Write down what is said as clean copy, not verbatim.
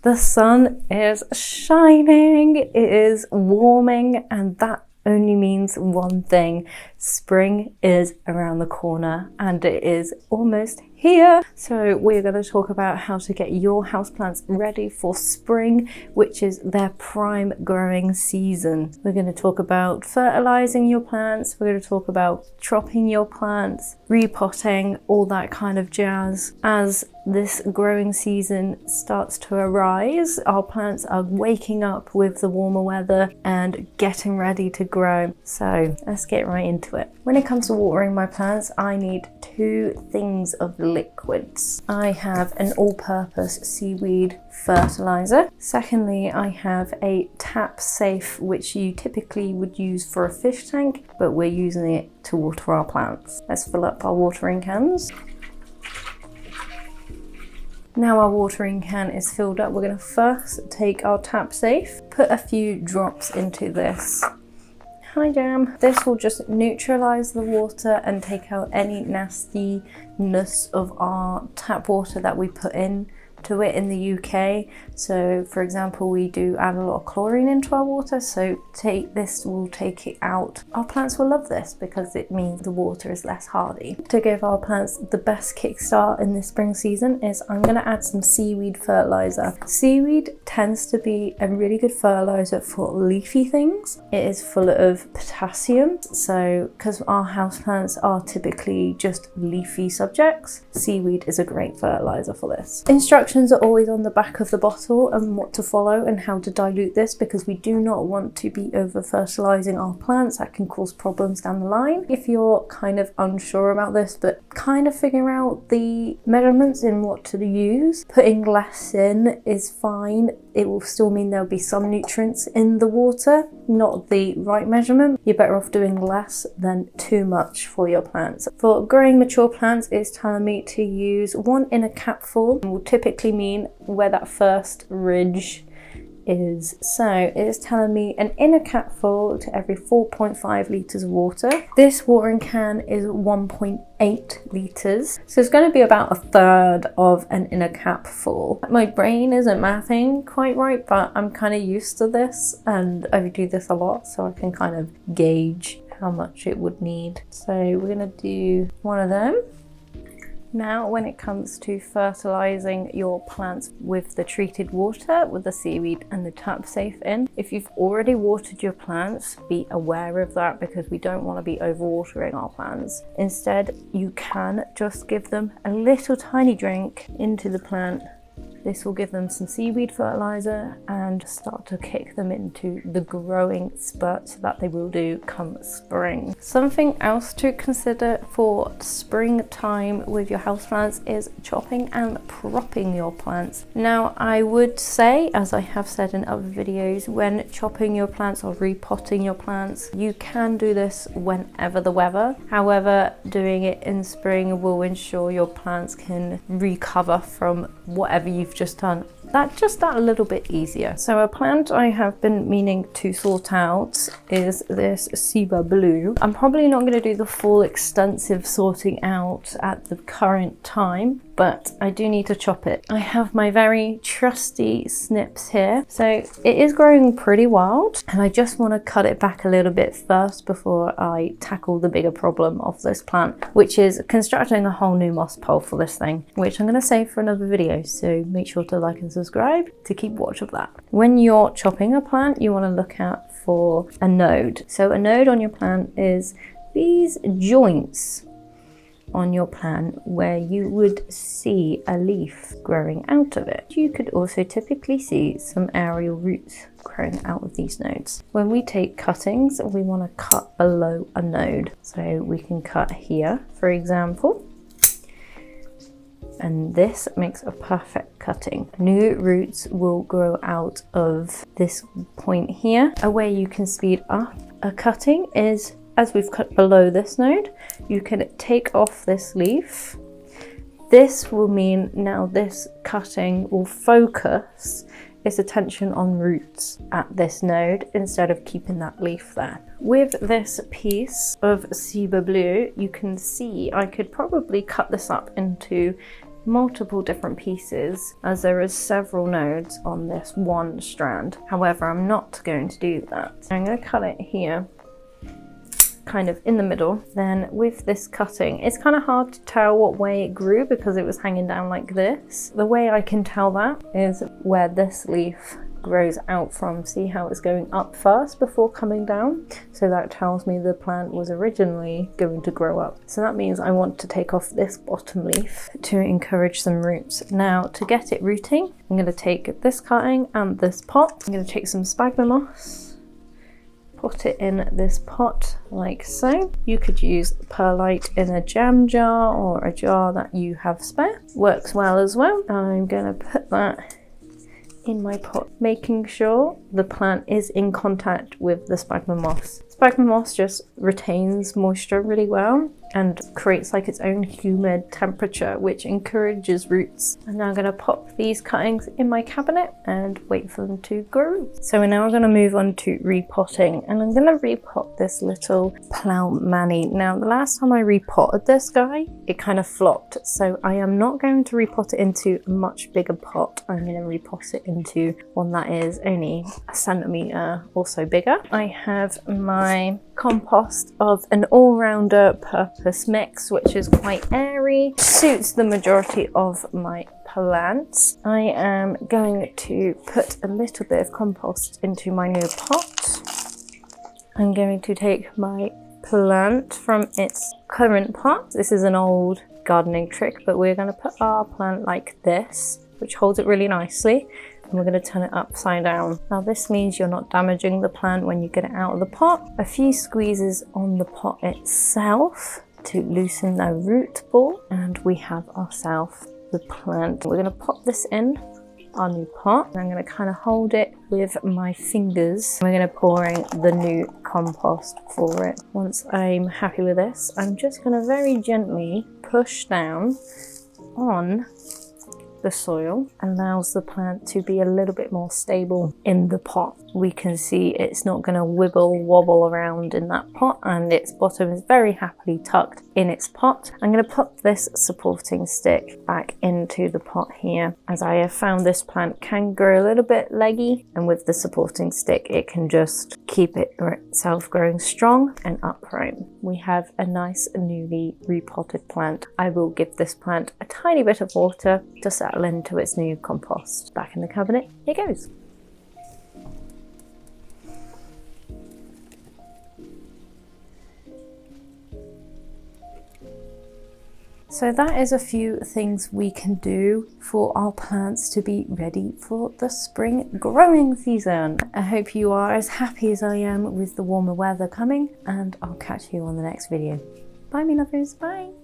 The sun is shining, it is warming, and that only means one thing. Spring is around the corner and it is almost here. So we're going to talk about how to get your houseplants ready for spring, which is their prime growing season. We're going to talk about fertilizing your plants, we're going to talk about chopping your plants, repotting, all that kind of jazz. As this growing season starts to arise, our plants are waking up with the warmer weather and getting ready to grow. So let's get right into it. When it comes to watering my plants, I need two things of liquids. I have an all-purpose seaweed fertilizer. Secondly, I have a tap safe, which you typically would use for a fish tank, but we're using it to water our plants. Let's fill up our watering cans. Now our watering can is filled up, we're going to first take our tap safe, put a few drops into this. Hi Jam. This will just neutralize the water and take out any nastiness of our tap water that we put in to it in the UK. So for example, we do add a lot of chlorine into our water, so this will take it out. Our plants will love this because it means the water is less hardy. To give our plants the best kickstart in this spring season is I'm going to add some seaweed fertilizer. Seaweed tends to be a really good fertilizer for leafy things. It is full of potassium, so because our houseplants are typically just leafy subjects, seaweed is a great fertilizer for this. Instructions are always on the back of the bottle and what to follow and how to dilute this, because we do not want to be over fertilizing our plants. That can cause problems down the line. If you're kind of unsure about this but kind of figure out the measurements in what to use, putting less in is fine. It will still mean there'll be some nutrients in the water, not the right measurement. You're better off doing less than too much for your plants. For growing mature plants, it's telling me to use 1 in a capful. It will typically mean where that first ridge is. So it's telling me an inner capful to every 4.5 litres of water. This watering can is 1.8 litres. So it's going to be about a third of an inner capful. My brain isn't mathing quite right, but I'm kind of used to this and I do this a lot, so I can kind of gauge how much it would need. So we're going to do one of them. Now, when it comes to fertilizing your plants with the treated water, with the seaweed and the tap safe in, if you've already watered your plants, be aware of that, because we don't want to be overwatering our plants. Instead, you can just give them a little tiny drink into the plant. This will give them some seaweed fertilizer and start to kick them into the growing spurt that they will do come spring. Something else to consider for springtime with your houseplants is chopping and propping your plants. Now, I would say, as I have said in other videos, when chopping your plants or repotting your plants, you can do this whenever the weather. However, doing it in spring will ensure your plants can recover from whatever you've just done. Just that a little bit easier. So a plant I have been meaning to sort out is this Ciba Blue. I'm probably not going to do the full extensive sorting out at the current time, but I do need to chop it. I have my very trusty snips here. So it is growing pretty wild and I just want to cut it back a little bit first before I tackle the bigger problem of this plant, which is constructing a whole new moss pole for this thing, which I'm going to save for another video. So make sure to like and subscribe to keep watch of that. When you're chopping a plant, you want to look out for a node. So a node on your plant is these joints on your plant where you would see a leaf growing out of it. You could also typically see some aerial roots growing out of these nodes. When we take cuttings, we want to cut below a node. So we can cut here, for example, and this makes a perfect cutting. New roots will grow out of this point here. A way you can speed up a cutting is, as we've cut below this node, you can take off this leaf. This will mean now this cutting will focus its attention on roots at this node instead of keeping that leaf there. With this piece of Ciba Blue, you can see I could probably cut this up into multiple different pieces as there is several nodes on this one strand. However, I'm not going to do that. I'm going to cut it here, kind of in the middle. Then with this cutting, it's kind of hard to tell what way it grew because it was hanging down like this. The way I can tell that is where this leaf grows out from. See how it's going up first before coming down? So that tells me the plant was originally going to grow up. So that means I want to take off this bottom leaf to encourage some roots. Now to get it rooting, I'm going to take this cutting and this pot. I'm going to take some sphagnum moss, put it in this pot like so. You could use perlite in a jam jar or a jar that you have spare. Works well as well. I'm going to put that in my pot, making sure the plant is in contact with the sphagnum moss. Sphagnum moss just retains moisture really well and creates like its own humid temperature, which encourages roots. I'm now going to pop these cuttings in my cabinet and wait for them to grow. So we're now going to move on to repotting, and I'm going to repot this little plough mani. Now the last time I repotted this guy, it kind of flopped, so I am not going to repot it into a much bigger pot. I'm going to repot it into one that is only a centimetre or so bigger. I have my compost of an all-rounder purpose mix, which is quite airy, suits the majority of my plants. I am going to put a little bit of compost into my new pot. I'm going to take my plant from its current pot. This is an old gardening trick, but we're going to put our plant like this, which holds it really nicely. And we're going to turn it upside down. Now this means you're not damaging the plant when you get it out of the pot. A few squeezes on the pot itself to loosen the root ball, and we have ourselves the plant. We're going to pop this in our new pot. I'm going to kind of hold it with my fingers. We're going to pour in the new compost for it. Once I'm happy with this, I'm just going to very gently push down on the soil. Allows the plant to be a little bit more stable in the pot. We can see it's not going to wibble wobble around in that pot, and its bottom is very happily tucked in its pot. I'm going to put this supporting stick back into the pot here, as I have found this plant can grow a little bit leggy, and with the supporting stick it can just keep itself growing strong and upright. We have a nice newly repotted plant. I will give this plant a tiny bit of water to settle into its new compost. Back in the cabinet it goes. So that is a few things we can do for our plants to be ready for the spring growing season. I hope you are as happy as I am with the warmer weather coming, and I'll catch you on the next video. Bye me lovers, bye!